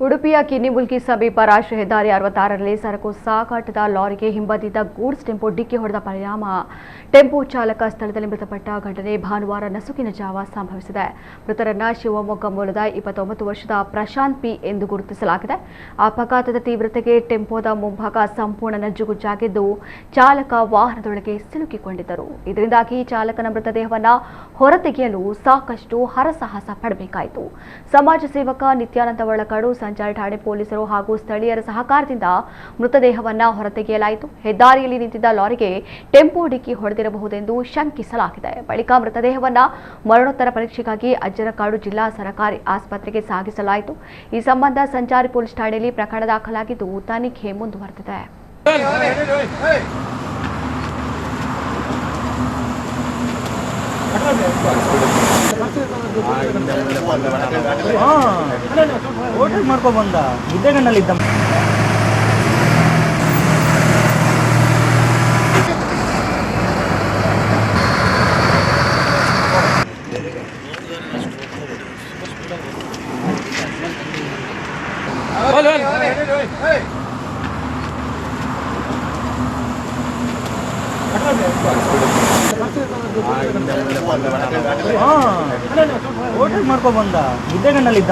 ಉಡುಪಿಯ ಕಿನ್ನಿಮುಲ್ಕಿ ಸಮೀಪ ರಾಷ್ಟ್ರೀಯ ಹೆದ್ದಾರಿ 66ರಲ್ಲಿ ಸರಕು ಸಾಗಾಟದ ಲಾರಿಗೆ ಹಿಂಬದಿದ್ದ ಗೂಡ್ಸ್ ಟೆಂಪೋ ಡಿಕ್ಕಿ ಹೊಡೆದ ಪರಿಣಾಮ ಟೆಂಪೋ ಚಾಲಕ ಸ್ಥಳದಲ್ಲಿ ಮೃತಪಟ್ಟ ಘಟನೆ ಭಾನುವಾರ ನಸುಕಿನ ಜಾವ ಸಂಭವಿಸಿದೆ. ಮೃತರನ್ನ ಶಿವಮೊಗ್ಗ ಮೂಲದ 29 ವರ್ಷದ ಪ್ರಶಾಂತ್ ಪಿ ಎಂದು ಗುರುತಿಸಲಾಗಿದೆ. ಅಪಘಾತದ ತೀವ್ರತೆಗೆ ಟೆಂಪೋದ ಮುಂಭಾಗ ಸಂಪೂರ್ಣ ನಜ್ಜುಗುಜ್ಜಾಗಿದ್ದು ಚಾಲಕ ವಾಹನದೊಳಗೆ ಸಿಲುಕಿಕೊಂಡಿದ್ದರು. ಇದರಿಂದಾಗಿ ಚಾಲಕನ ಮೃತದೇಹವನ್ನು ಹೊರತೆಗೆಯಲು ಸಾಕಷ್ಟು ಹರಸಾಹಸ ಪಡಬೇಕಾಯಿತು. ಸಮಾಜ ಸೇವಕ ನಿತ್ಯಾನಂದ ಒಳಕಾಡು ಸಂಚಾರಿ ಠಾಣೆ ಪೊಲೀಸರು ಹಾಗೂ ಸ್ಥಳೀಯರ ಸಹಕಾರದಿಂದ ಮೃತದೇಹವನ್ನು ಹೊರತೆಗೆಯಲಾಯಿತು. ಹೆದ್ದಾರಿಯಲ್ಲಿ ನಿಂತಿದ್ದ ಲಾರಿಗೆ ಟೆಂಪೋ ಡಿಕ್ಕಿ ಹೊಡೆದಿರಬಹುದೆಂದು ಶಂಕಿಸಲಾಗಿದೆ. ಬಳಿಕ ಮೃತದೇಹವನ್ನು ಮರಣೋತ್ತರ ಪರೀಕ್ಷೆಗಾಗಿ ಅಜ್ಜರಕಾಡು ಜಿಲ್ಲಾ ಸರಕಾರಿ ಆಸ್ಪತ್ರೆಗೆ ಸಾಗಿಸಲಾಯಿತು. ಈ ಸಂಬಂಧ ಸಂಚಾರಿ ಪೊಲೀಸ್ ಠಾಣೆಯಲ್ಲಿ ಪ್ರಕರಣ ದಾಖಲಾಗಿದ್ದು ತನಿಖೆ ಮುಂದುವರೆದಿದೆ. ಮಾಡ್ಕೊ ಬಂದ ನಿದ್ದೆಗಣ್ಣಲ್ಲಿದ್ದ ಮಾಡ್ಕೊ ಬಂದ ನಿದ್ದೆಗಣ್ಣಲ್ಲಿದ್ದ